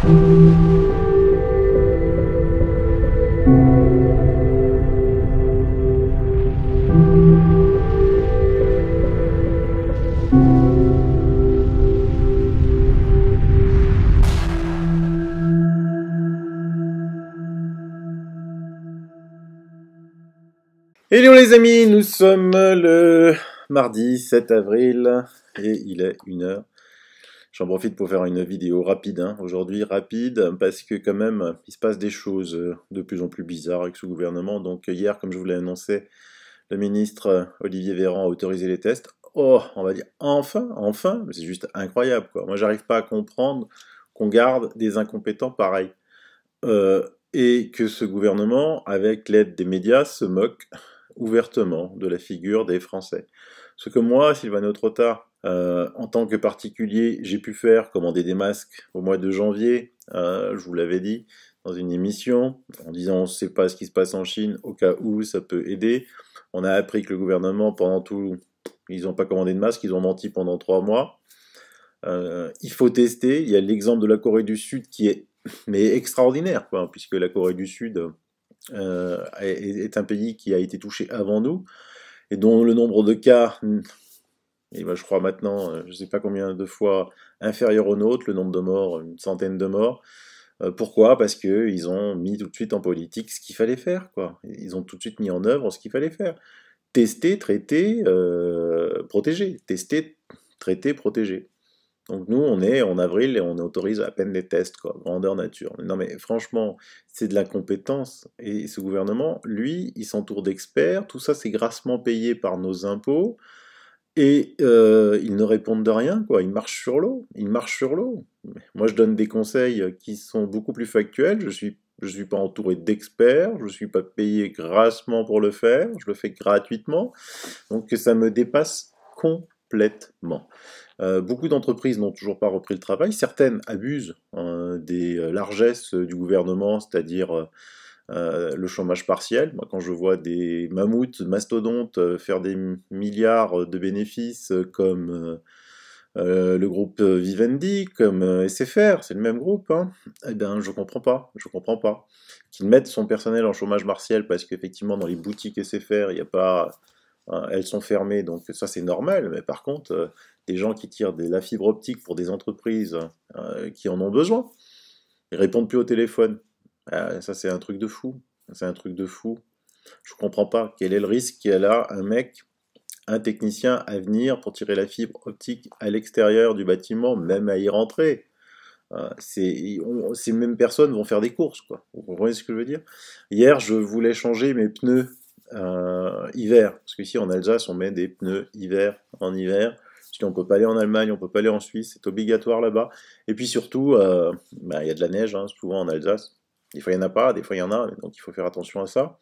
Hello les amis, nous sommes le mardi 7 avril et il est 1h. J'en profite pour faire une vidéo rapide, aujourd'hui rapide, parce que quand même il se passe des choses de plus en plus bizarres avec ce gouvernement. Donc hier, comme je vous l'ai annoncé, le ministre Olivier Véran a autorisé les tests. Oh, on va dire enfin, mais c'est juste incroyable quoi. Moi j'arrive pas à comprendre qu'on garde des incompétents pareils. Et que ce gouvernement, avec l'aide des médias, se moque ouvertement de la figure des Français. Ce que moi, Sylvano Trotta, en tant que particulier, j'ai pu faire, commander des masques au mois de janvier, je vous l'avais dit, dans une émission, en disant on ne sait pas ce qui se passe en Chine, au cas où ça peut aider. On a appris que le gouvernement, pendant tout, ils n'ont pas commandé de masques, ils ont menti pendant 3 mois. Il faut tester, il y a l'exemple de la Corée du Sud qui est extraordinaire, quoi, puisque la Corée du Sud est un pays qui a été touché avant nous, et dont le nombre de cas, je crois maintenant, je ne sais pas combien de fois, inférieur au nôtre, le nombre de morts, une centaine de morts. Pourquoi? Parce qu'ils ont mis tout de suite en politique ce qu'il fallait faire, quoi. Ils ont tout de suite mis en œuvre ce qu'il fallait faire. Tester, traiter, protéger. Tester, traiter, protéger. Donc nous, on est en avril et on autorise à peine des tests, quoi, grandeur nature. Non mais franchement, c'est de l'incompétence. Et ce gouvernement, lui, il s'entoure d'experts, tout ça c'est grassement payé par nos impôts, et ils ne répondent de rien, quoi. Ils marchent sur l'eau, ils marchent sur l'eau. Moi je donne des conseils qui sont beaucoup plus factuels, je suis pas entouré d'experts, je suis pas payé grassement pour le faire, je le fais gratuitement, donc ça me dépasse complètement. Beaucoup d'entreprises n'ont toujours pas repris le travail, certaines abusent des largesses du gouvernement, c'est-à-dire le chômage partiel. Moi, quand je vois des mammouths, mastodontes faire des milliards de bénéfices comme le groupe Vivendi, comme SFR, c'est le même groupe, eh bien je comprends pas. Qu'ils mettent son personnel en chômage partiel parce qu'effectivement dans les boutiques SFR, il n'y a pas... elles sont fermées, donc ça c'est normal, mais par contre, des gens qui tirent de la fibre optique pour des entreprises qui en ont besoin, ils répondent plus au téléphone. Ça c'est un truc de fou, c'est un truc de fou. Je comprends pas, quel est le risque qu'il y a là, un technicien à venir pour tirer la fibre optique à l'extérieur du bâtiment, même à y rentrer. Ces mêmes personnes vont faire des courses, quoi. Vous comprenez ce que je veux dire? Hier, je voulais changer mes pneus hiver, parce qu'ici en Alsace, on met des pneus hiver en hiver. Parce qu'on peut pas aller en Allemagne, on peut pas aller en Suisse, c'est obligatoire là-bas. Et puis surtout, il y a de la neige, souvent en Alsace. Des fois il y en a pas, des fois il y en a, donc il faut faire attention à ça.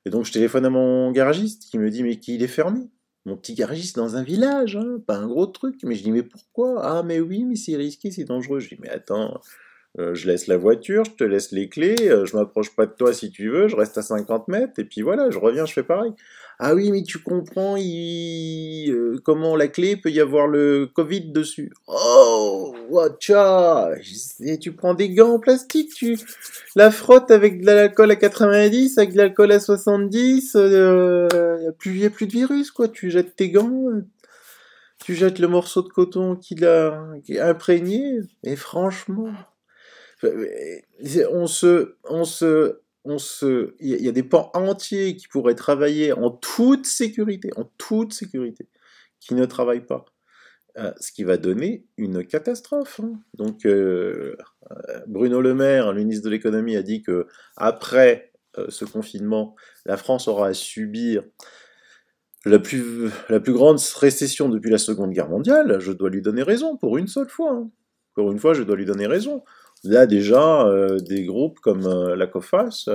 Et donc je téléphone à mon garagiste qui me dit mais qu'il est fermé. Mon petit garagiste dans un village, pas un gros truc. Mais je dis mais pourquoi? Ah mais oui, mais c'est risqué, c'est dangereux. Je dis mais attends, je laisse la voiture, je te laisse les clés, je m'approche pas de toi si tu veux, je reste à 50 mètres, et puis voilà, je reviens, je fais pareil. Ah oui, mais tu comprends, comment la clé peut y avoir le Covid dessus. Oh, watcha. Et tu prends des gants en plastique, tu la frottes avec de l'alcool à 90, avec de l'alcool à 70, y a plus de virus, quoi. Tu jettes tes gants, tu jettes le morceau de coton qui est imprégné, et franchement... il y a des pans entiers qui pourraient travailler en toute sécurité, qui ne travaillent pas. Ce qui va donner une catastrophe. Donc, Bruno Le Maire, le ministre de l'économie, a dit que après ce confinement, la France aura à subir la plus grande récession depuis la Seconde Guerre mondiale. Je dois lui donner raison, pour une seule fois. Pour une fois, je dois lui donner raison. Là, déjà, des groupes comme la COFAS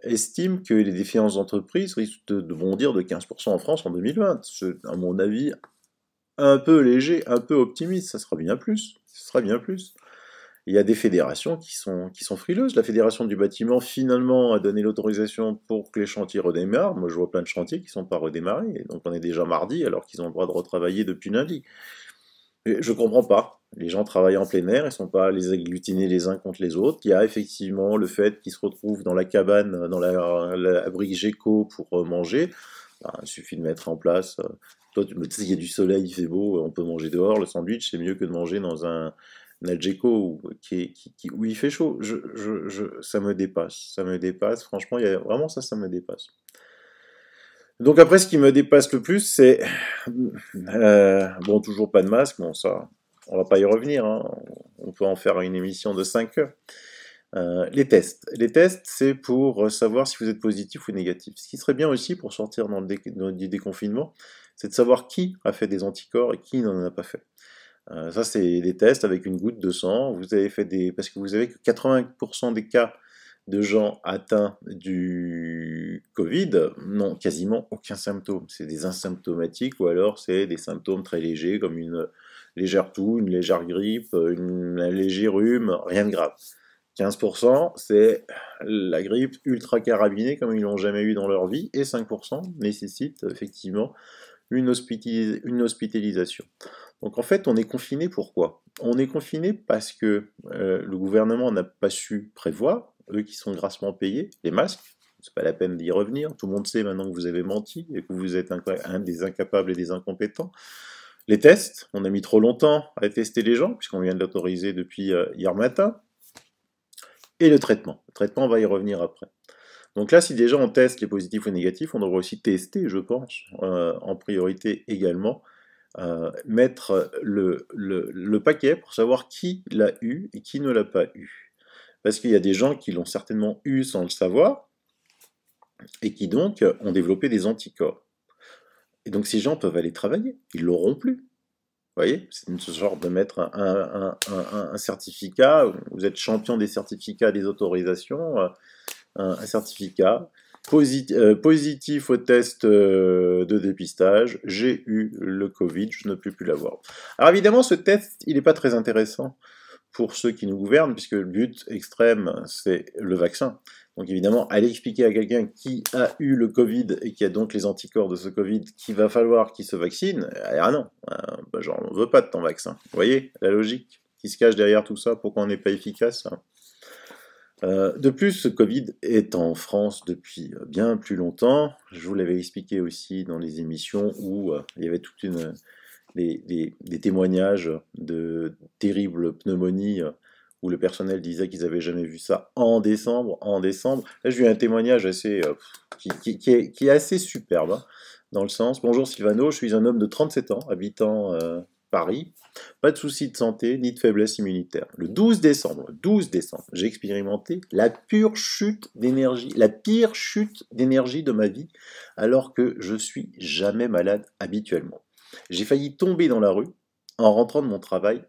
estiment que les défiances d'entreprise risquent de bondir de 15% en France en 2020. C'est, à mon avis, un peu léger, un peu optimiste. Ça sera bien plus. Ce sera bien plus. Il y a des fédérations qui sont frileuses. La fédération du bâtiment, finalement, a donné l'autorisation pour que les chantiers redémarrent. Moi, je vois plein de chantiers qui ne sont pas redémarrés. Et donc, on est déjà mardi, alors qu'ils ont le droit de retravailler depuis lundi. Et je comprends pas. les gens travaillent en plein air, ils ne sont pas les agglutinés les uns contre les autres. Il y a effectivement le fait qu'ils se retrouvent dans la cabane, dans l'abri Géco pour manger. Ben, il suffit de mettre en place. Toi, tu me dis, il y a du soleil, il fait beau, on peut manger dehors. Le sandwich, c'est mieux que de manger dans un Algeco où il fait chaud. Ça me dépasse. Ça me dépasse. Franchement, vraiment ça me dépasse. Donc après, ce qui me dépasse le plus, c'est bon, toujours pas de masque, bon ça, on va pas y revenir, hein. On peut en faire une émission de 5 heures. Les tests. Les tests, c'est pour savoir si vous êtes positif ou négatif. Ce qui serait bien aussi pour sortir du déconfinement, c'est de savoir qui a fait des anticorps et qui n'en a pas fait. Ça, c'est des tests avec une goutte de sang. Vous avez fait parce que vous avez que 80% des cas de gens atteints du Covid n'ont quasiment aucun symptôme. C'est des asymptomatiques ou alors c'est des symptômes très légers comme une légère toux, une légère grippe, un léger rhume, rien de grave. 15%, c'est la grippe ultra carabinée comme ils l'ont jamais eu dans leur vie, et 5% nécessite effectivement une hospitalisation. Donc en fait, on est confiné pourquoi? On est confiné parce que le gouvernement n'a pas su prévoir, eux qui sont grassement payés, les masques. C'est pas la peine d'y revenir. Tout le monde sait maintenant que vous avez menti et que vous êtes un des incapables et des incompétents. Les tests, on a mis trop longtemps à tester les gens puisqu'on vient de l'autoriser depuis hier matin. Et le traitement. Le traitement, on va y revenir après. Donc là, si déjà on teste qui est positif ou négatif, on devrait aussi tester, je pense, en priorité également, mettre le paquet pour savoir qui l'a eu et qui ne l'a pas eu. Parce qu'il y a des gens qui l'ont certainement eu sans le savoir, et qui donc ont développé des anticorps. Et donc ces gens peuvent aller travailler, ils l'auront plus. Vous voyez, c'est une sorte de mettre un certificat, vous êtes champion des certificats, des autorisations, un certificat positif au test de dépistage, j'ai eu le Covid, je ne peux plus l'avoir. Alors évidemment, ce test, il n'est pas très intéressant pour ceux qui nous gouvernent, puisque le but extrême, c'est le vaccin. Donc évidemment, aller expliquer à quelqu'un qui a eu le Covid et qui a donc les anticorps de ce Covid qu'il va falloir qu'il se vaccine, ah non, bah genre on ne veut pas de ton vaccin. Vous voyez la logique qui se cache derrière tout ça, pourquoi on n'est pas efficace, hein. De plus, ce Covid est en France depuis bien plus longtemps. Je vous l'avais expliqué aussi dans les émissions où il y avait toute des témoignages de terribles pneumonies où le personnel disait qu'ils n'avaient jamais vu ça en décembre. Là, j'ai eu un témoignage qui est assez superbe, hein, dans le sens, bonjour Sylvano, je suis un homme de 37 ans, habitant Paris, pas de soucis de santé ni de faiblesse immunitaire. Le 12 décembre, j'ai expérimenté la pire chute d'énergie de ma vie, alors que je suis jamais malade habituellement. J'ai failli tomber dans la rue en rentrant de mon travail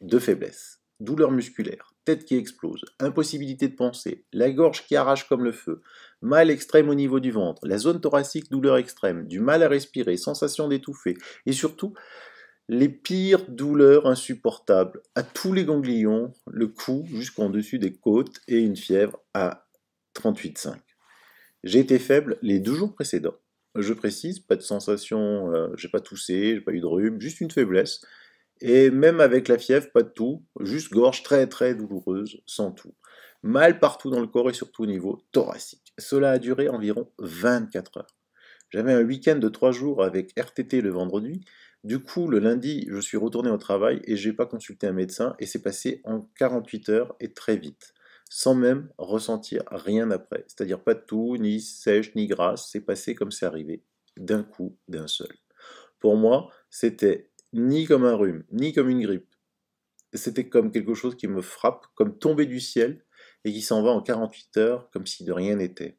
de faiblesse, douleur musculaire, tête qui explose, impossibilité de penser, la gorge qui arrache comme le feu, mal extrême au niveau du ventre, la zone thoracique douleur extrême, du mal à respirer, sensation d'étouffer, et surtout les pires douleurs insupportables à tous les ganglions, le cou jusqu'en dessus des côtes et une fièvre à 38,5. J'ai été faible les 2 jours précédents. Je précise, pas de sensation, j'ai pas toussé, j'ai pas eu de rhume, juste une faiblesse. Et même avec la fièvre, pas de tout, juste gorge très très douloureuse, sans tout. Mal partout dans le corps et surtout au niveau thoracique. Cela a duré environ 24 heures. J'avais un week-end de 3 jours avec RTT le vendredi. Du coup, le lundi, je suis retourné au travail et j'ai pas consulté un médecin et c'est passé en 48 heures et très vite, sans même ressentir rien après. C'est-à-dire pas de toux, ni sèche, ni grasse, c'est passé comme c'est arrivé, d'un coup, d'un seul. Pour moi, c'était ni comme un rhume, ni comme une grippe. C'était comme quelque chose qui me frappe, comme tomber du ciel et qui s'en va en 48 heures comme si de rien n'était.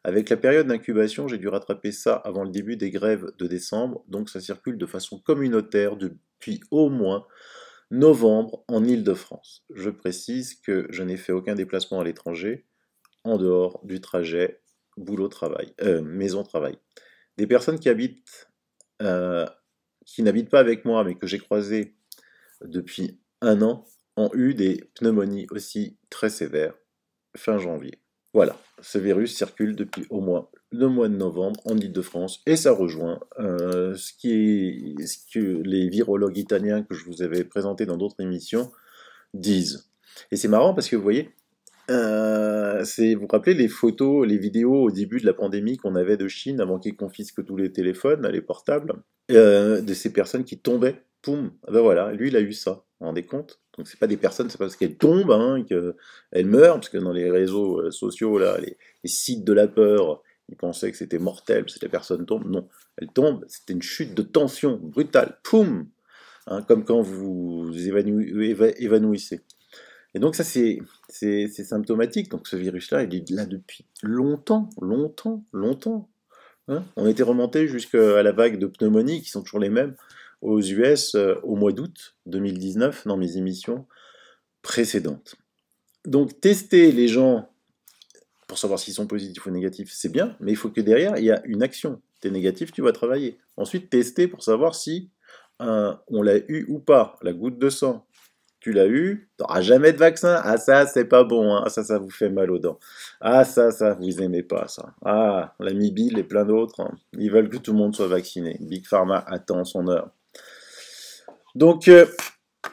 Avec la période d'incubation, j'ai dû rattraper ça avant le début des grèves de décembre, donc ça circule de façon communautaire depuis au moins novembre en Île-de-France. Je précise que je n'ai fait aucun déplacement à l'étranger, en dehors du trajet boulot-travail, maison-travail. Des personnes qui n'habitent pas avec moi, mais que j'ai croisées depuis 1 an, ont eu des pneumonies aussi très sévères fin janvier. Voilà, ce virus circule depuis au moins le mois de novembre en Île-de-France et ça rejoint ce que les virologues italiens que je vous avais présentés dans d'autres émissions disent. Et c'est marrant parce que vous voyez, vous vous rappelez les photos, les vidéos au début de la pandémie qu'on avait de Chine avant qu'ils confisquent tous les téléphones, les portables, de ces personnes qui tombaient, poum, ah ben voilà, lui il a eu ça, vous vous rendez compte? Donc c'est pas des personnes, c'est pas parce qu'elles tombent hein, qu'elles meurent, parce que dans les réseaux sociaux, là, les sites de la peur, ils pensaient que c'était mortel, parce que la personne tombe, non, elle tombe, c'était une chute de tension brutale, poum, hein, comme quand vous évanouissez. Et donc ça, c'est symptomatique. Donc ce virus-là, il est là depuis longtemps, longtemps, longtemps. Hein. On était remonté jusqu'à la vague de pneumonie, qui sont toujours les mêmes, aux US au mois d'août 2019, dans mes émissions précédentes. Donc tester les gens pour savoir s'ils sont positifs ou négatifs, c'est bien, mais il faut que derrière, il y a une action. T'es négatif, tu vas travailler. Ensuite, tester pour savoir si on l'a eu ou pas, la goutte de sang. Tu l'as eu, t'auras jamais de vaccin. Ah ça, c'est pas bon, hein. Ah, ça vous fait mal aux dents. Ah ça, vous aimez pas ça. Ah, l'ami Bill et plein d'autres, hein. Ils veulent que tout le monde soit vacciné. Big Pharma attend son heure. Donc,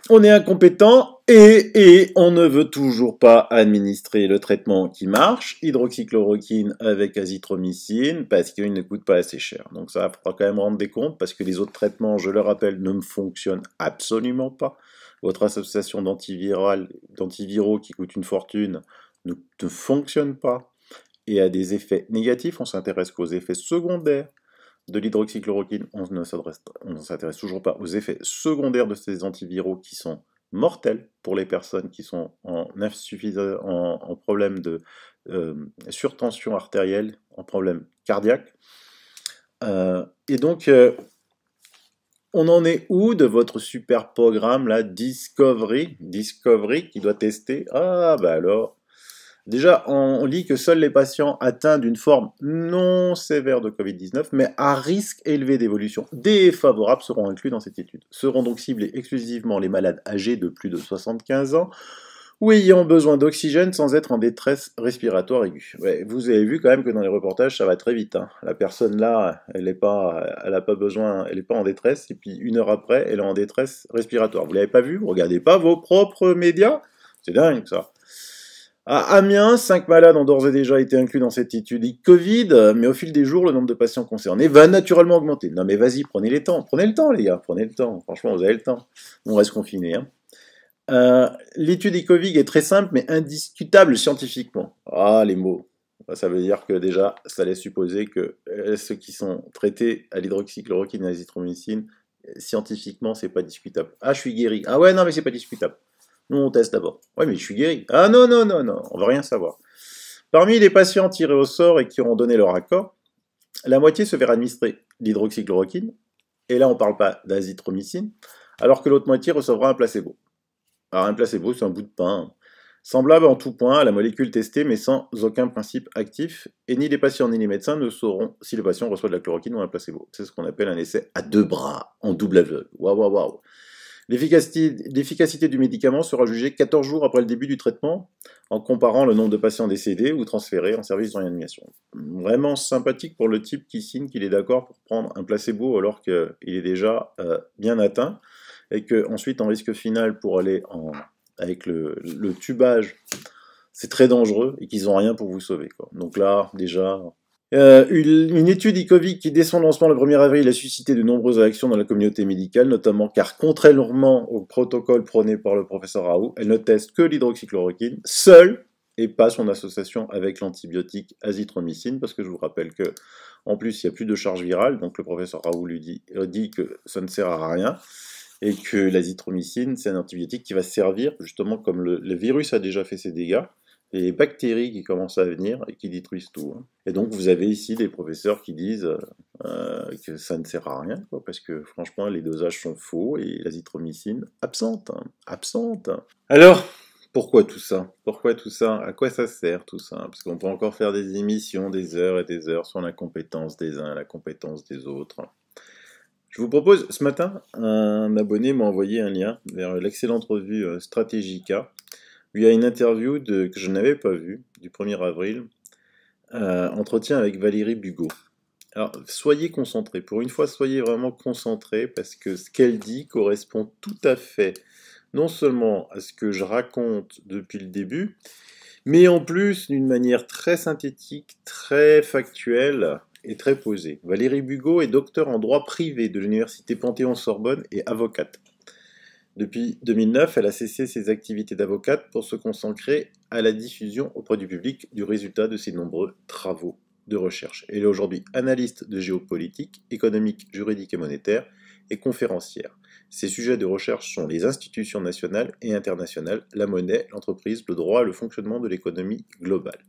on est incompétent et on ne veut toujours pas administrer le traitement qui marche, hydroxychloroquine avec azithromycine, parce qu'il ne coûte pas assez cher. Donc ça, il faudra quand même rendre des comptes, parce que les autres traitements, je le rappelle, ne fonctionnent absolument pas. Votre association d'antiviraux qui coûte une fortune ne fonctionne pas et a des effets négatifs. On s'intéresse qu'aux effets secondaires de l'hydroxychloroquine, on ne s'intéresse toujours pas aux effets secondaires de ces antiviraux qui sont mortels pour les personnes qui sont en problème de surtension artérielle, en problème cardiaque. Et donc, on en est où de votre super programme là, Discovery qui doit tester? Ah, bah alors, déjà, on lit que seuls les patients atteints d'une forme non sévère de Covid-19, mais à risque élevé d'évolution défavorable seront inclus dans cette étude. Seront donc ciblés exclusivement les malades âgés de plus de 75 ans ou ayant besoin d'oxygène sans être en détresse respiratoire aiguë. Ouais, vous avez vu quand même que dans les reportages, ça va très vite. Hein. La personne là, elle a pas besoin, elle n'est pas en détresse, et puis une heure après, elle est en détresse respiratoire. Vous l'avez pas vu? Vous regardez pas vos propres médias? C'est dingue ça. À Amiens, 5 malades ont d'ores et déjà été inclus dans cette étude Covid, mais au fil des jours, le nombre de patients concernés va naturellement augmenter. Non mais vas-y, prenez le temps les gars, prenez le temps. Franchement, vous avez le temps. On reste confinés. Hein. L'étude Covid est très simple mais indiscutable scientifiquement. Ah, les mots. Ça veut dire que déjà, ça laisse supposer que ceux qui sont traités à l'hydroxychloroquine et à l'azithromycine, scientifiquement, c'est pas discutable. Ah, je suis guéri. Ah ouais, non, mais c'est pas discutable. Nous, on teste d'abord. Ouais, mais je suis guéri. Ah non, non, non, non, on veut rien savoir. Parmi les patients tirés au sort et qui auront donné leur accord, la moitié se verra administrer l'hydroxychloroquine, et là, on ne parle pas d'azithromycine, alors que l'autre moitié recevra un placebo. Alors un placebo, c'est un bout de pain, semblable en tout point à la molécule testée, mais sans aucun principe actif, et ni les patients ni les médecins ne sauront si le patient reçoit de la chloroquine ou un placebo. C'est ce qu'on appelle un essai à deux bras, en double aveugle. Waouh, waouh, waouh. L'efficacité du médicament sera jugée 14 jours après le début du traitement, en comparant le nombre de patients décédés ou transférés en service de réanimation. Vraiment sympathique pour le type qui signe qu'il est d'accord pour prendre un placebo alors qu'il est déjà bien atteint, et qu'ensuite en risque final pour aller avec le tubage, c'est très dangereux et qu'ils n'ont rien pour vous sauver. Quoi. Donc là, déjà, une étude ICOVIC qui, dès son lancement le 1er avril, a suscité de nombreuses réactions dans la communauté médicale, notamment car, contrairement au protocole prôné par le professeur Raoult, elle ne teste que l'hydroxychloroquine seule et pas son association avec l'antibiotique azithromycine, parce que je vous rappelle que, en plus, il n'y a plus de charge virale, donc le professeur Raoult lui dit que ça ne sert à rien, et que l'azithromycine, c'est un antibiotique qui va servir, justement, comme le virus a déjà fait ses dégâts, et les bactéries qui commencent à venir et qui détruisent tout. Hein. Et donc vous avez ici des professeurs qui disent que ça ne sert à rien, quoi, parce que franchement les dosages sont faux et l'azithromycine absente. Hein, absente. Alors, pourquoi tout ça? Pourquoi tout ça? À quoi ça sert tout ça? Parce qu'on peut encore faire des émissions, des heures et des heures sur la compétence des uns et la compétence des autres. Je vous propose, ce matin, un abonné m'a envoyé un lien vers l'excellente revue Stratégica, où il y a une interview que je n'avais pas vue, du 1er avril, entretien avec Valérie Bugeaud. Alors, soyez concentrés. Pour une fois, soyez vraiment concentrés parce que ce qu'elle dit correspond tout à fait non seulement à ce que je raconte depuis le début, mais en plus d'une manière très synthétique, très factuelle et très posée. Valérie Bugeaud est docteur en droit privé de l'université Panthéon-Sorbonne et avocate. Depuis 2009, elle a cessé ses activités d'avocate pour se consacrer à la diffusion auprès du public du résultat de ses nombreux travaux de recherche. Elle est aujourd'hui analyste de géopolitique, économique, juridique et monétaire et conférencière. Ses sujets de recherche sont les institutions nationales et internationales, la monnaie, l'entreprise, le droit et le fonctionnement de l'économie globale.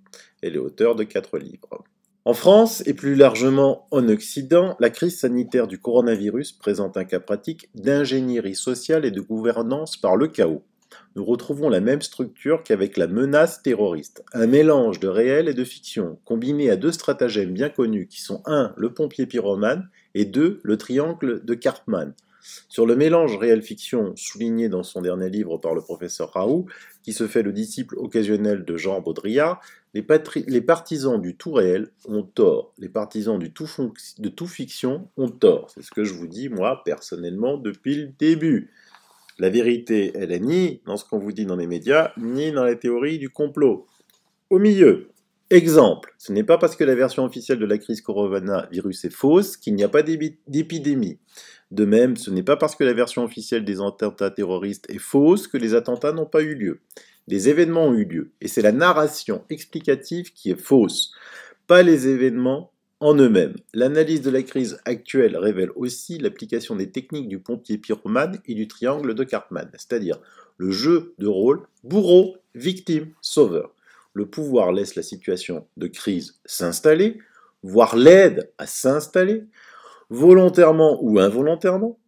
Elle est auteure de 4 livres. En France, et plus largement en Occident, la crise sanitaire du coronavirus présente un cas pratique d'ingénierie sociale et de gouvernance par le chaos. Nous retrouvons la même structure qu'avec la menace terroriste. Un mélange de réel et de fiction, combiné à 2 stratagèmes bien connus qui sont 1. Le pompier pyromane et 2. Le triangle de Karpman. Sur le mélange réel-fiction souligné dans son dernier livre par le professeur Raoult, qui se fait le disciple occasionnel de Jean Baudrillard, les partisans du tout réel ont tort. Les partisans de tout fiction ont tort. C'est ce que je vous dis, moi, personnellement, depuis le début. La vérité, elle est ni dans ce qu'on vous dit dans les médias, ni dans la théorie du complot. Au milieu. Exemple, ce n'est pas parce que la version officielle de la crise coronavirus est fausse qu'il n'y a pas d'épidémie. De même, ce n'est pas parce que la version officielle des attentats terroristes est fausse que les attentats n'ont pas eu lieu. Des événements ont eu lieu, et c'est la narration explicative qui est fausse, pas les événements en eux-mêmes. L'analyse de la crise actuelle révèle aussi l'application des techniques du pompier pyromane et du triangle de Karpman, c'est-à-dire le jeu de rôle bourreau, victime, sauveur. Le pouvoir laisse la situation de crise s'installer, voire l'aide à s'installer, volontairement ou involontairement.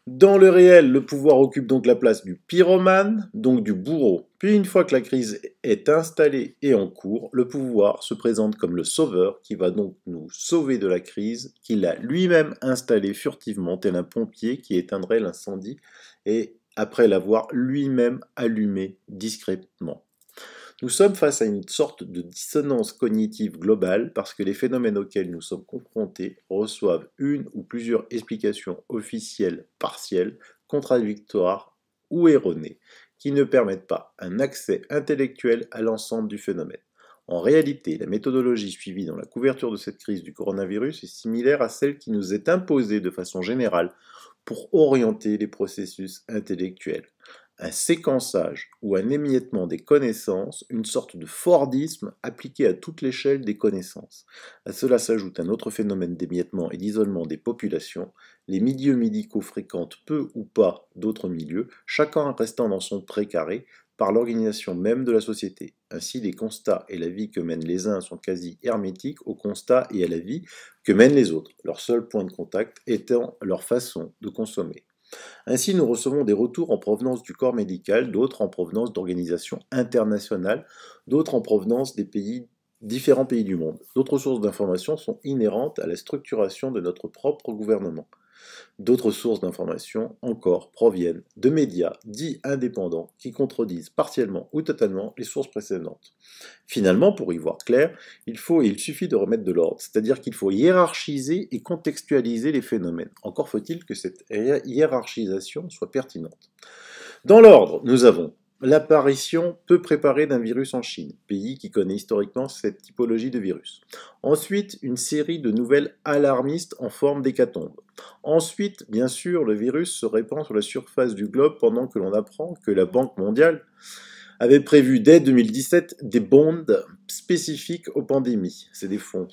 Dans le réel, le pouvoir occupe donc la place du pyromane, donc du bourreau. Puis une fois que la crise est installée et en cours, le pouvoir se présente comme le sauveur qui va donc nous sauver de la crise qu'il a lui-même installée furtivement, tel un pompier qui éteindrait l'incendie et après l'avoir lui-même allumé discrètement. Nous sommes face à une sorte de dissonance cognitive globale parce que les phénomènes auxquels nous sommes confrontés reçoivent une ou plusieurs explications officielles partielles, contradictoires ou erronées, qui ne permettent pas un accès intellectuel à l'ensemble du phénomène. En réalité, la méthodologie suivie dans la couverture de cette crise du coronavirus est similaire à celle qui nous est imposée de façon générale pour orienter les processus intellectuels. Un séquençage ou un émiettement des connaissances, une sorte de Fordisme appliqué à toute l'échelle des connaissances. À cela s'ajoute un autre phénomène d'émiettement et d'isolement des populations. Les milieux médicaux fréquentent peu ou pas d'autres milieux, chacun restant dans son précaré par l'organisation même de la société. Ainsi, les constats et la vie que mènent les uns sont quasi hermétiques aux constats et à la vie que mènent les autres, leur seul point de contact étant leur façon de consommer. Ainsi, nous recevons des retours en provenance du corps médical, d'autres en provenance d'organisations internationales, d'autres en provenance des différents pays du monde. D'autres sources d'informations sont inhérentes à la structuration de notre propre gouvernement. D'autres sources d'informations encore proviennent de médias dits indépendants qui contredisent partiellement ou totalement les sources précédentes. Finalement, pour y voir clair, il suffit de remettre de l'ordre, c'est-à-dire qu'il faut hiérarchiser et contextualiser les phénomènes. Encore faut-il que cette hiérarchisation soit pertinente. Dans l'ordre, nous avons l'apparition peu préparée d'un virus en Chine, pays qui connaît historiquement cette typologie de virus. Ensuite, une série de nouvelles alarmistes en forme d'hécatombe. Ensuite, bien sûr, le virus se répand sur la surface du globe pendant que l'on apprend que la Banque mondiale avait prévu dès 2017 des bonds spécifiques aux pandémies. C'est des fonds,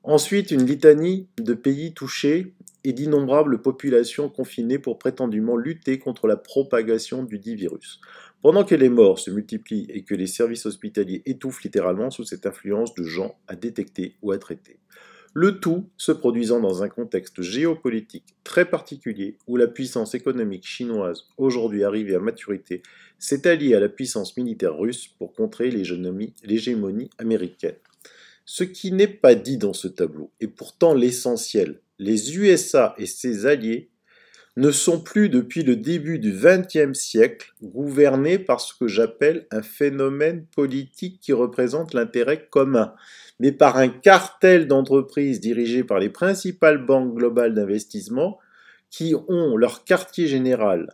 Ensuite, une litanie de pays touchés et d'innombrables populations confinées pour prétendument lutter contre la propagation du dit virus. Pendant que les morts se multiplient et que les services hospitaliers étouffent littéralement sous cette influence de gens à détecter ou à traiter. Le tout se produisant dans un contexte géopolitique très particulier où la puissance économique chinoise, aujourd'hui arrivée à maturité, s'est alliée à la puissance militaire russe pour contrer l'hégémonie américaine. Ce qui n'est pas dit dans ce tableau est pourtant l'essentiel. Les USA et ses alliés ne sont plus depuis le début du XXe siècle gouvernés par ce que j'appelle un phénomène politique qui représente l'intérêt commun, mais par un cartel d'entreprises dirigées par les principales banques globales d'investissement qui ont leur quartier général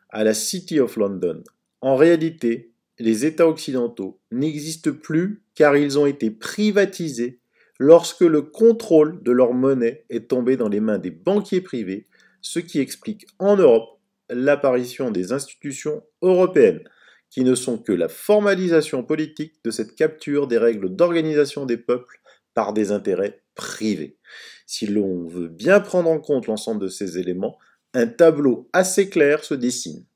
à la City of London. En réalité, les États occidentaux n'existent plus car ils ont été privatisés lorsque le contrôle de leur monnaie est tombé dans les mains des banquiers privés, ce qui explique en Europe l'apparition des institutions européennes, qui ne sont que la formalisation politique de cette capture des règles d'organisation des peuples par des intérêts privés. Si l'on veut bien prendre en compte l'ensemble de ces éléments, un tableau assez clair se dessine.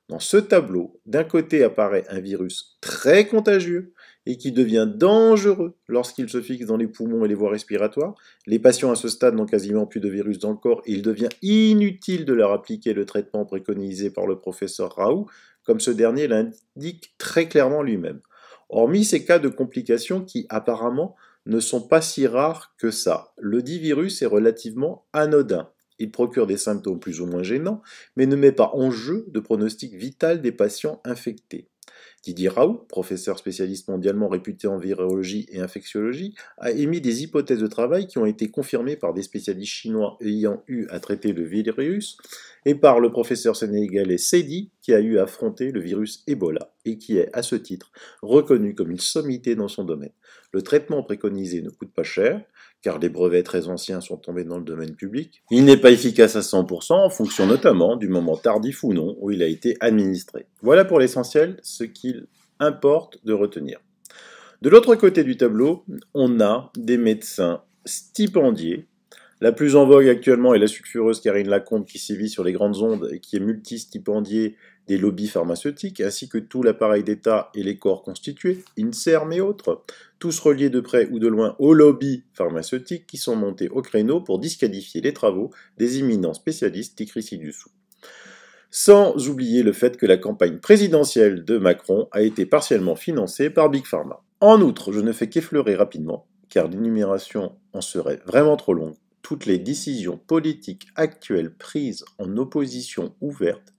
Dans ce tableau, d'un côté apparaît un virus très contagieux et qui devient dangereux lorsqu'il se fixe dans les poumons et les voies respiratoires. Les patients à ce stade n'ont quasiment plus de virus dans le corps et il devient inutile de leur appliquer le traitement préconisé par le professeur Raoult, comme ce dernier l'indique très clairement lui-même. Hormis ces cas de complications qui, apparemment, ne sont pas si rares que ça, le dit virus est relativement anodin. Il procure des symptômes plus ou moins gênants, mais ne met pas en jeu de pronostic vital des patients infectés. Didier Raoult, professeur spécialiste mondialement réputé en virologie et infectiologie, a émis des hypothèses de travail qui ont été confirmées par des spécialistes chinois ayant eu à traiter le virus et par le professeur sénégalais Seydi qui a eu à affronter le virus Ebola et qui est, à ce titre, reconnu comme une sommité dans son domaine. Le traitement préconisé ne coûte pas cher, car les brevets très anciens sont tombés dans le domaine public. Il n'est pas efficace à 100% en fonction notamment du moment tardif ou non où il a été administré. Voilà pour l'essentiel ce qu'il importe de retenir. De l'autre côté du tableau, on a des médecins stipendiés. La plus en vogue actuellement est la sulfureuse Karine Lacombe qui sévit sur les grandes ondes et qui est multistipendiée des lobbies pharmaceutiques, ainsi que tout l'appareil d'État et les corps constitués, INSERM et autres, tous reliés de près ou de loin aux lobbies pharmaceutiques qui sont montés au créneau pour disqualifier les travaux des éminents spécialistes décrits ci-dessous. Sans oublier le fait que la campagne présidentielle de Macron a été partiellement financée par Big Pharma. En outre, je ne fais qu'effleurer rapidement, car l'énumération en serait vraiment trop longue, toutes les décisions politiques actuelles prises en opposition ouverte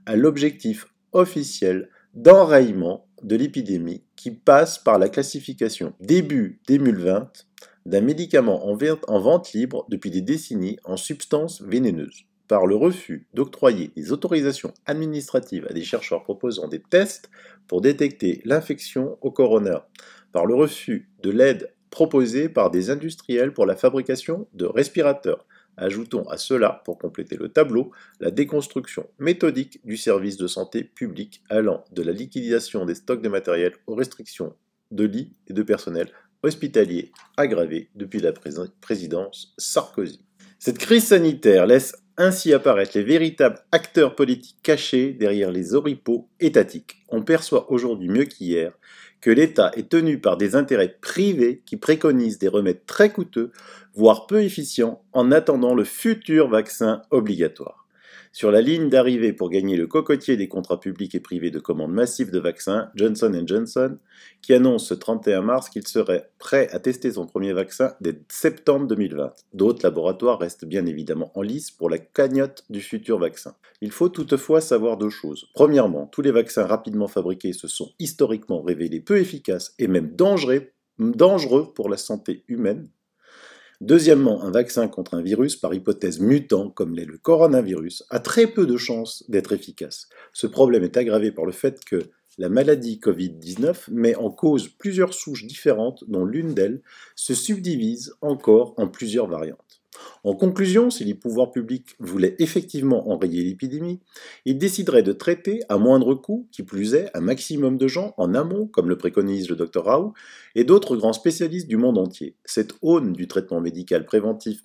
à l'objectif officiel d'enrayement de l'épidémie qui passe par la classification début 2020 d'un médicament en vente libre depuis des décennies en substance vénéneuse, par le refus d'octroyer des autorisations administratives à des chercheurs proposant des tests pour détecter l'infection au corona, par le refus de l'aide proposée par des industriels pour la fabrication de respirateurs. Ajoutons à cela, pour compléter le tableau, la déconstruction méthodique du service de santé public allant de la liquidation des stocks de matériel aux restrictions de lits et de personnel hospitalier aggravées depuis la présidence Sarkozy. Cette crise sanitaire laisse ainsi apparaître les véritables acteurs politiques cachés derrière les oripeaux étatiques. On perçoit aujourd'hui mieux qu'hier que l'État est tenu par des intérêts privés qui préconisent des remèdes très coûteux, voire peu efficients, en attendant le futur vaccin obligatoire. Sur la ligne d'arrivée pour gagner le cocotier des contrats publics et privés de commandes massives de vaccins, Johnson & Johnson, qui annonce ce 31 mars qu'il serait prêt à tester son premier vaccin dès septembre 2020. D'autres laboratoires restent bien évidemment en lice pour la cagnotte du futur vaccin. Il faut toutefois savoir deux choses. Premièrement, tous les vaccins rapidement fabriqués se sont historiquement révélés peu efficaces et même dangereux pour la santé humaine. Deuxièmement, un vaccin contre un virus, par hypothèse mutant, comme l'est le coronavirus, a très peu de chances d'être efficace. Ce problème est aggravé par le fait que la maladie Covid-19 met en cause plusieurs souches différentes dont l'une d'elles se subdivise encore en plusieurs variantes. En conclusion, si les pouvoirs publics voulaient effectivement enrayer l'épidémie, ils décideraient de traiter à moindre coût, qui plus est, un maximum de gens en amont, comme le préconise le Dr Raoult, et d'autres grands spécialistes du monde entier. Cette aune du traitement médical préventif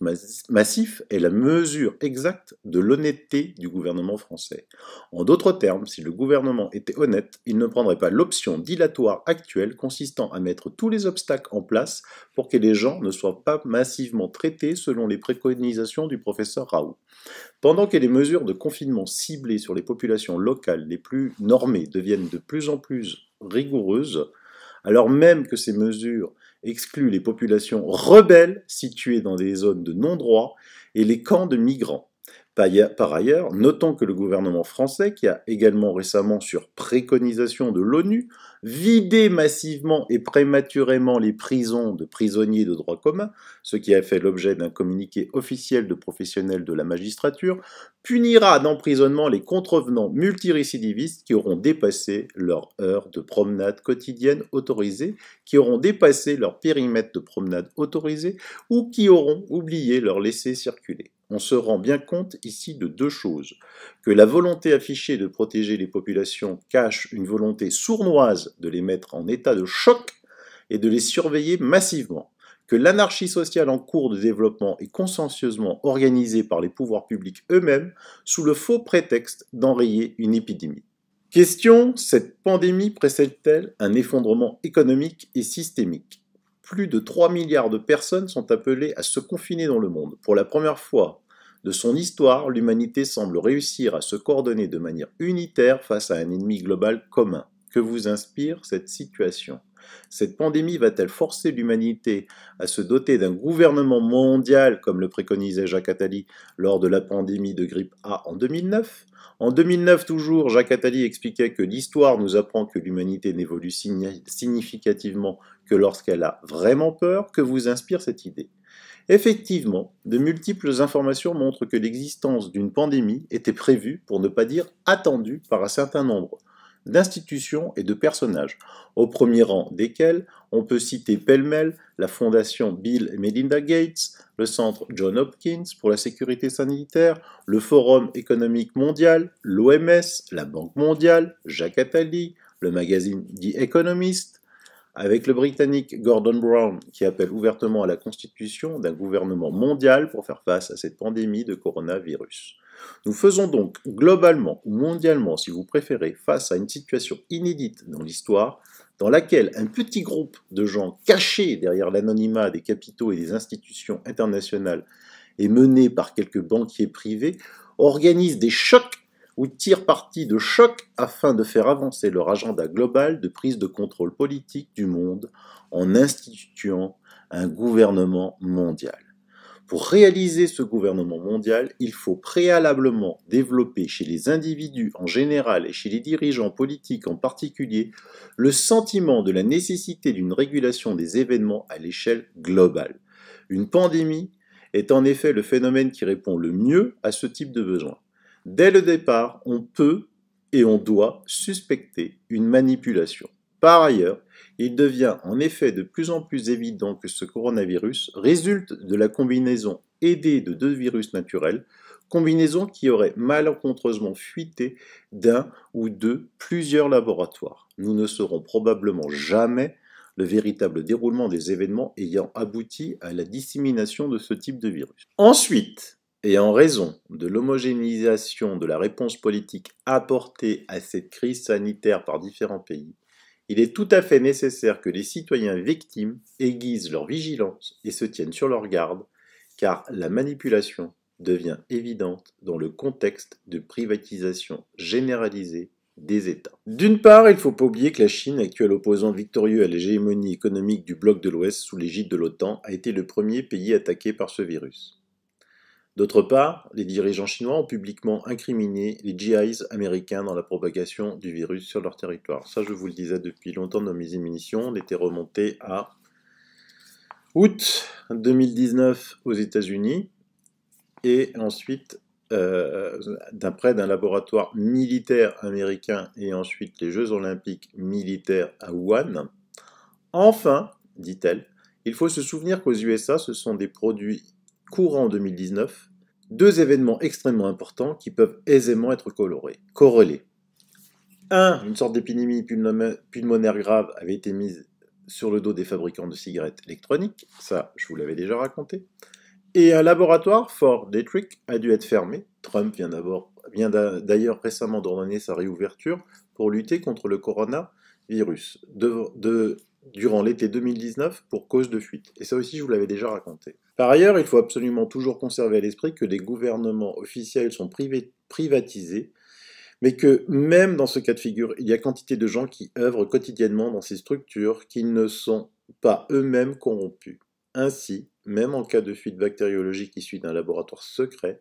massif est la mesure exacte de l'honnêteté du gouvernement français. En d'autres termes, si le gouvernement était honnête, il ne prendrait pas l'option dilatoire actuelle consistant à mettre tous les obstacles en place pour que les gens ne soient pas massivement traités selon les préconisations du professeur Raoult. Pendant que les mesures de confinement ciblées sur les populations locales les plus normées deviennent de plus en plus rigoureuses, alors même que ces mesures excluent les populations rebelles situées dans des zones de non-droit et les camps de migrants. Par ailleurs, notons que le gouvernement français, qui a également récemment, sur préconisation de l'ONU, vidé massivement et prématurément les prisons de prisonniers de droit commun, ce qui a fait l'objet d'un communiqué officiel de professionnels de la magistrature, punira d'emprisonnement les contrevenants multirécidivistes qui auront dépassé leur heure de promenade quotidienne autorisée, qui auront dépassé leur périmètre de promenade autorisé ou qui auront oublié leur laisser circuler. On se rend bien compte ici de deux choses, que la volonté affichée de protéger les populations cache une volonté sournoise de les mettre en état de choc et de les surveiller massivement, que l'anarchie sociale en cours de développement est consciencieusement organisée par les pouvoirs publics eux-mêmes sous le faux prétexte d'enrayer une épidémie. Question, cette pandémie précède-t-elle un effondrement économique et systémique ? Plus de 3 milliards de personnes sont appelées à se confiner dans le monde. Pour la première fois de son histoire, l'humanité semble réussir à se coordonner de manière unitaire face à un ennemi global commun. Que vous inspire cette situation ? Cette pandémie va-t-elle forcer l'humanité à se doter d'un gouvernement mondial, comme le préconisait Jacques Attali lors de la pandémie de grippe A en 2009 ? En 2009 toujours, Jacques Attali expliquait que l'histoire nous apprend que l'humanité n'évolue significativement que lorsqu'elle a vraiment peur. Que vous inspire cette idée ? Effectivement, de multiples informations montrent que l'existence d'une pandémie était prévue, pour ne pas dire attendue, par un certain nombre d'institutions et de personnages, au premier rang desquels on peut citer pêle-mêle la fondation Bill et Melinda Gates, le centre Johns Hopkins pour la sécurité sanitaire, le Forum économique mondial, l'OMS, la Banque mondiale, Jacques Attali, le magazine The Economist, avec le Britannique Gordon Brown qui appelle ouvertement à la constitution d'un gouvernement mondial pour faire face à cette pandémie de coronavirus. Nous faisons donc globalement ou mondialement, si vous préférez, face à une situation inédite dans l'histoire, dans laquelle un petit groupe de gens cachés derrière l'anonymat des capitaux et des institutions internationales et menés par quelques banquiers privés organise des chocs ou tirent parti de chocs afin de faire avancer leur agenda global de prise de contrôle politique du monde en instituant un gouvernement mondial. Pour réaliser ce gouvernement mondial, il faut préalablement développer chez les individus en général et chez les dirigeants politiques en particulier le sentiment de la nécessité d'une régulation des événements à l'échelle globale. Une pandémie est en effet le phénomène qui répond le mieux à ce type de besoin. Dès le départ, on peut et on doit suspecter une manipulation. Par ailleurs, il devient en effet de plus en plus évident que ce coronavirus résulte de la combinaison aidée de deux virus naturels, combinaison qui aurait malencontreusement fuité d'un ou de plusieurs laboratoires. Nous ne saurons probablement jamais le véritable déroulement des événements ayant abouti à la dissémination de ce type de virus. Ensuite, et en raison de l'homogénéisation de la réponse politique apportée à cette crise sanitaire par différents pays, il est tout à fait nécessaire que les citoyens victimes aiguisent leur vigilance et se tiennent sur leur garde, car la manipulation devient évidente dans le contexte de privatisation généralisée des États. D'une part, il ne faut pas oublier que la Chine, actuel opposant victorieux à l'hégémonie économique du bloc de l'Ouest sous l'égide de l'OTAN, a été le premier pays attaqué par ce virus. D'autre part, les dirigeants chinois ont publiquement incriminé les GIs américains dans la propagation du virus sur leur territoire. Ça, je vous le disais depuis longtemps dans mes émissions, on était remonté à août 2019 aux États-Unis et ensuite, d'après d'un laboratoire militaire américain et ensuite les Jeux olympiques militaires à Wuhan. Enfin, dit-elle, il faut se souvenir qu'aux USA, ce sont des produits courant 2019, deux événements extrêmement importants qui peuvent aisément être corrélés. Une sorte d'épidémie pulmonaire grave avait été mise sur le dos des fabricants de cigarettes électroniques, ça je vous l'avais déjà raconté, et un laboratoire, Ford Detrick, a dû être fermé. Trump vient d'ailleurs récemment d'ordonner sa réouverture pour lutter contre le coronavirus durant l'été 2019 pour cause de fuite. Et ça aussi, je vous l'avais déjà raconté. Par ailleurs, il faut absolument toujours conserver à l'esprit que les gouvernements officiels sont privatisés, mais que même dans ce cas de figure, il y a quantité de gens qui œuvrent quotidiennement dans ces structures qui ne sont pas eux-mêmes corrompus. Ainsi, même en cas de fuite bactériologique issue d'un laboratoire secret,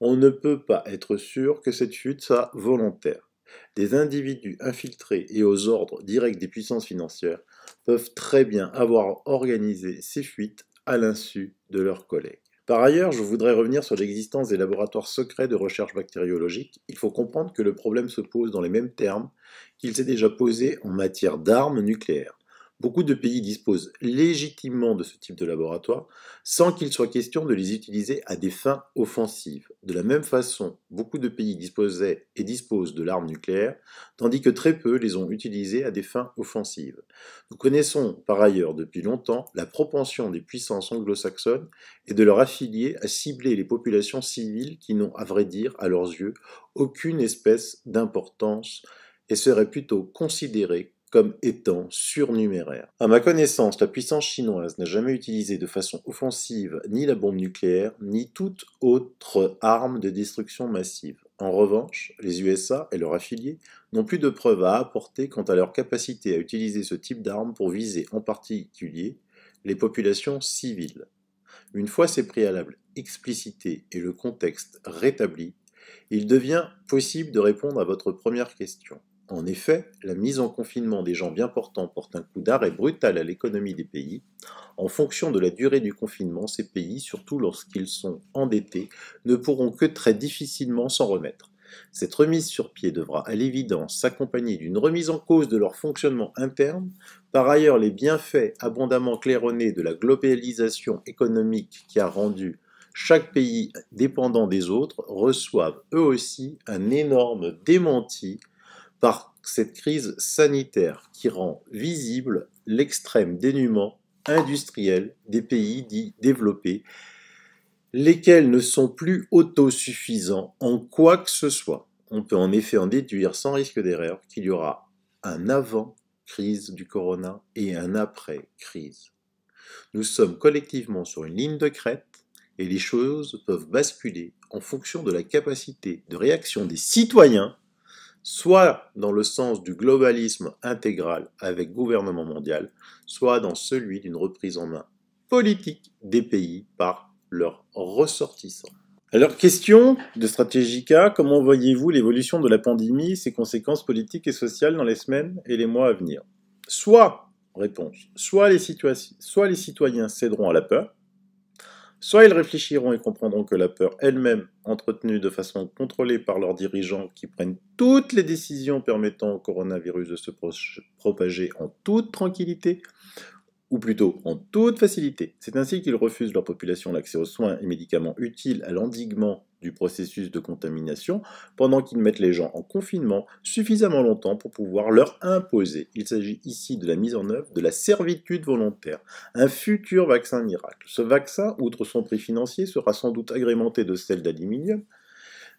on ne peut pas être sûr que cette fuite soit volontaire. Des individus infiltrés et aux ordres directs des puissances financières peuvent très bien avoir organisé ces fuites à l'insu de leurs collègues. Par ailleurs, je voudrais revenir sur l'existence des laboratoires secrets de recherche bactériologique. Il faut comprendre que le problème se pose dans les mêmes termes qu'il s'est déjà posé en matière d'armes nucléaires. Beaucoup de pays disposent légitimement de ce type de laboratoire sans qu'il soit question de les utiliser à des fins offensives. De la même façon, beaucoup de pays disposaient et disposent de l'arme nucléaire, tandis que très peu les ont utilisées à des fins offensives. Nous connaissons par ailleurs depuis longtemps la propension des puissances anglo-saxonnes et de leurs affiliés à cibler les populations civiles qui n'ont, à vrai dire, à leurs yeux, aucune espèce d'importance et seraient plutôt considérées comme étant surnuméraires. À ma connaissance, la puissance chinoise n'a jamais utilisé de façon offensive ni la bombe nucléaire, ni toute autre arme de destruction massive. En revanche, les USA et leurs affiliés n'ont plus de preuves à apporter quant à leur capacité à utiliser ce type d'armes pour viser en particulier les populations civiles. Une fois ces préalables explicités et le contexte rétabli, il devient possible de répondre à votre première question. En effet, la mise en confinement des gens bien portants porte un coup d'arrêt brutal à l'économie des pays. En fonction de la durée du confinement, ces pays, surtout lorsqu'ils sont endettés, ne pourront que très difficilement s'en remettre. Cette remise sur pied devra à l'évidence s'accompagner d'une remise en cause de leur fonctionnement interne. Par ailleurs, les bienfaits abondamment claironnés de la globalisation économique qui a rendu chaque pays dépendant des autres reçoivent eux aussi un énorme démenti par cette crise sanitaire qui rend visible l'extrême dénuement industriel des pays dits développés, lesquels ne sont plus autosuffisants en quoi que ce soit. On peut en effet en déduire sans risque d'erreur qu'il y aura un avant-crise du corona et un après-crise. Nous sommes collectivement sur une ligne de crête et les choses peuvent basculer en fonction de la capacité de réaction des citoyens, soit dans le sens du globalisme intégral avec gouvernement mondial, soit dans celui d'une reprise en main politique des pays par leurs ressortissants. Alors, question de Stratégica, comment voyez-vous l'évolution de la pandémie et ses conséquences politiques et sociales dans les semaines et les mois à venir? Réponse, soit les citoyens céderont à la peur, soit ils réfléchiront et comprendront que la peur elle-même, entretenue de façon contrôlée par leurs dirigeants qui prennent toutes les décisions permettant au coronavirus de se propager en toute tranquillité, ou plutôt en toute facilité. C'est ainsi qu'ils refusent leur population l'accès aux soins et médicaments utiles à l'endiguement du processus de contamination, pendant qu'ils mettent les gens en confinement suffisamment longtemps pour pouvoir leur imposer. Il s'agit ici de la mise en œuvre de la servitude volontaire, un futur vaccin miracle. Ce vaccin, outre son prix financier, sera sans doute agrémenté de sels d'aluminium,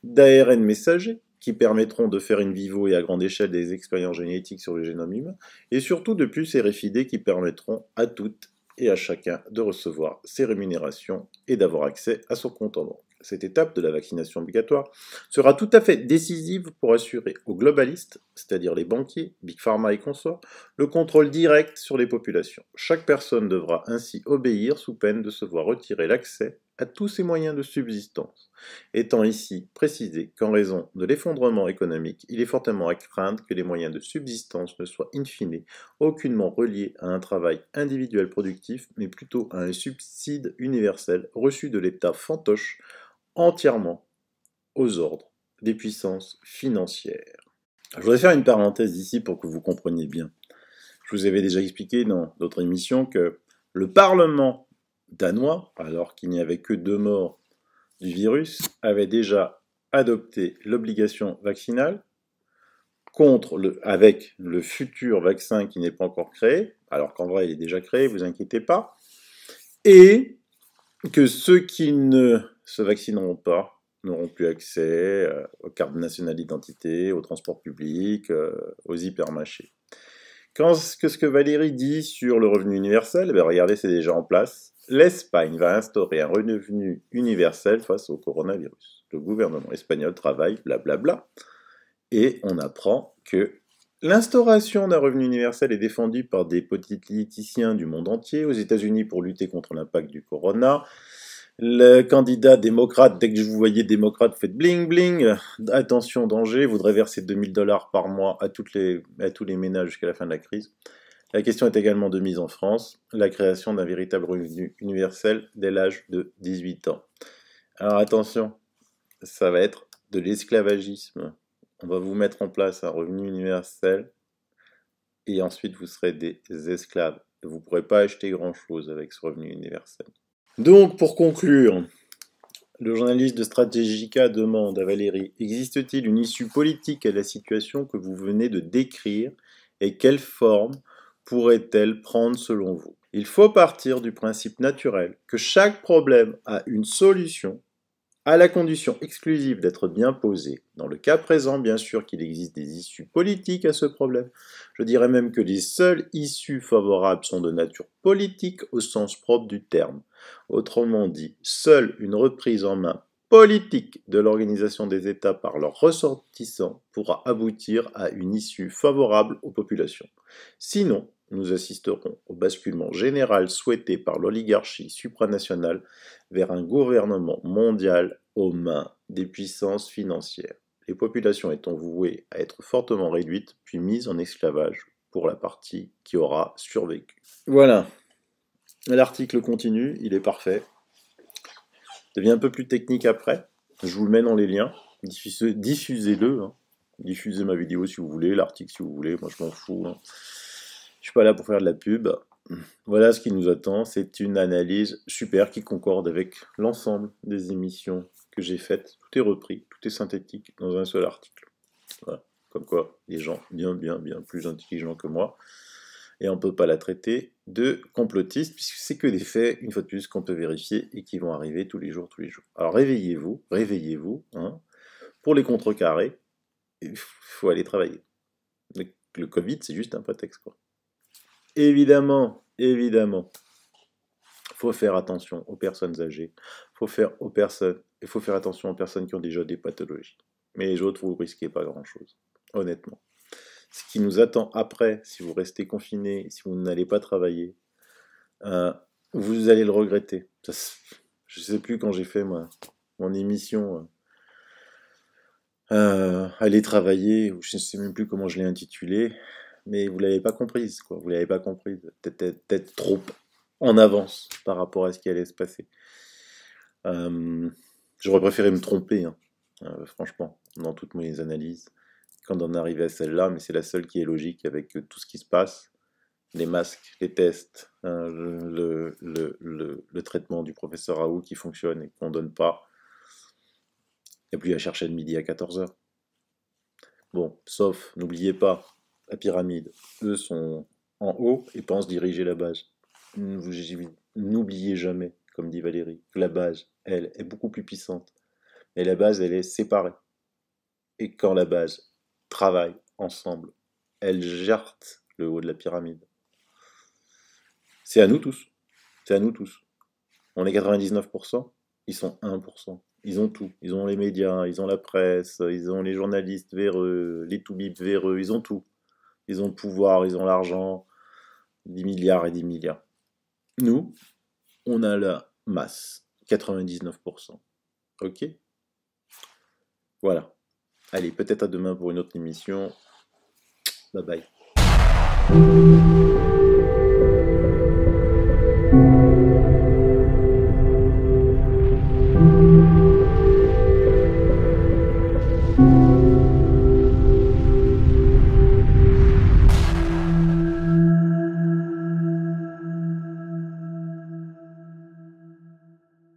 d'ARN messager, qui permettront de faire in vivo et à grande échelle des expériences génétiques sur le génome humain, et surtout de puces RFID qui permettront à toutes et à chacun de recevoir ses rémunérations et d'avoir accès à son compte en banque. Cette étape de la vaccination obligatoire sera tout à fait décisive pour assurer aux globalistes, c'est-à-dire les banquiers, Big Pharma et consorts, le contrôle direct sur les populations. Chaque personne devra ainsi obéir sous peine de se voir retirer l'accès à tous ses moyens de subsistance, étant ici précisé qu'en raison de l'effondrement économique, il est fortement à craindre que les moyens de subsistance ne soient in fine aucunement reliés à un travail individuel productif, mais plutôt à un subside universel reçu de l'État fantoche entièrement aux ordres des puissances financières. Je voudrais faire une parenthèse ici pour que vous compreniez bien. Je vous avais déjà expliqué dans d'autres émissions que le Parlement danois, alors qu'il n'y avait que 2 morts du virus, avait déjà adopté l'obligation vaccinale avec le futur vaccin qui n'est pas encore créé, alors qu'en vrai il est déjà créé, vous inquiétez pas, et que ceux qui ne se vaccineront pas n'auront plus accès aux cartes nationales d'identité, aux transports publics, aux hypermarchés. Qu'est-ce que Valérie dit sur le revenu universel? Regardez, c'est déjà en place. L'Espagne va instaurer un revenu universel face au coronavirus. Le gouvernement espagnol travaille, blablabla. Et on apprend que l'instauration d'un revenu universel est défendue par des politiciens du monde entier, aux États-Unis pour lutter contre l'impact du corona, Le candidat démocrate, dès que vous voyez démocrate, vous faites bling bling. Attention, danger, voudrait verser 2000 $ par mois à tous les ménages jusqu'à la fin de la crise. La question est également de mise en France, la création d'un véritable revenu universel dès l'âge de 18 ans. Alors attention, ça va être de l'esclavagisme. On va vous mettre en place un revenu universel et ensuite vous serez des esclaves. Vous ne pourrez pas acheter grand-chose avec ce revenu universel. Donc, pour conclure, le journaliste de Stratégica demande à Valérie, existe-t-il une issue politique à la situation que vous venez de décrire et quelle forme pourrait-elle prendre selon vous? Il faut partir du principe naturel que chaque problème a une solution à la condition exclusive d'être bien posé. Dans le cas présent, bien sûr qu'il existe des issues politiques à ce problème. Je dirais même que les seules issues favorables sont de nature politique au sens propre du terme. Autrement dit, seule une reprise en main politique de l'organisation des États par leurs ressortissants pourra aboutir à une issue favorable aux populations. Sinon, nous assisterons au basculement général souhaité par l'oligarchie supranationale vers un gouvernement mondial aux mains des puissances financières, les populations étant vouées à être fortement réduites puis mises en esclavage pour la partie qui aura survécu. Voilà, l'article continue, il est parfait. Il devient un peu plus technique après, je vous le mets dans les liens, diffusez-le, hein. Diffusez ma vidéo si vous voulez, l'article si vous voulez, moi je m'en fous. Hein. Je suis pas là pour faire de la pub. Voilà ce qui nous attend, c'est une analyse super qui concorde avec l'ensemble des émissions que j'ai faites. Tout est repris, tout est synthétique dans un seul article. Voilà. Comme quoi, les gens bien plus intelligents que moi. Et on ne peut pas la traiter de complotiste, puisque c'est que des faits, une fois de plus, qu'on peut vérifier et qui vont arriver tous les jours. Alors réveillez-vous, hein. Pour les contrecarrer, il faut aller travailler. Le Covid, c'est juste un prétexte, quoi. Évidemment, faut faire attention aux personnes âgées, il faut faire attention aux personnes qui ont déjà des pathologies. Mais les autres, vous ne risquez pas grand-chose, honnêtement. Ce qui nous attend après, si vous restez confinés, si vous n'allez pas travailler, vous allez le regretter. Je ne sais plus quand j'ai fait mon émission aller travailler, ou je ne sais même plus comment je l'ai intitulé, mais vous l'avez pas comprise, quoi. Vous l'avez pas comprise. Peut-être trop en avance par rapport à ce qui allait se passer. J'aurais préféré me tromper, hein, franchement, dans toutes mes analyses, quand on arrive à celle-là, mais c'est la seule qui est logique avec tout ce qui se passe. Les masques, les tests, hein, le traitement du professeur Raoult qui fonctionne et qu'on donne pas. Il n'y a plus à chercher de midi à 14h. Bon, sauf, n'oubliez pas, la pyramide, eux sont en haut et pensent diriger la base. N'oubliez jamais, comme dit Valérie, que la base, elle, est beaucoup plus puissante. Mais la base, elle est séparée. Et quand la base travaille ensemble, elle jarte le haut de la pyramide. C'est à nous tous. C'est à nous tous. On est 99%, ils sont 1%. Ils ont tout. Ils ont les médias, ils ont la presse, ils ont les journalistes véreux, les toubibs véreux, ils ont tout. Ils ont le pouvoir, ils ont l'argent, 10 milliards et 10 milliards. Nous, on a la masse, 99%. Ok? Voilà. Allez, peut-être à demain pour une autre émission. Bye bye.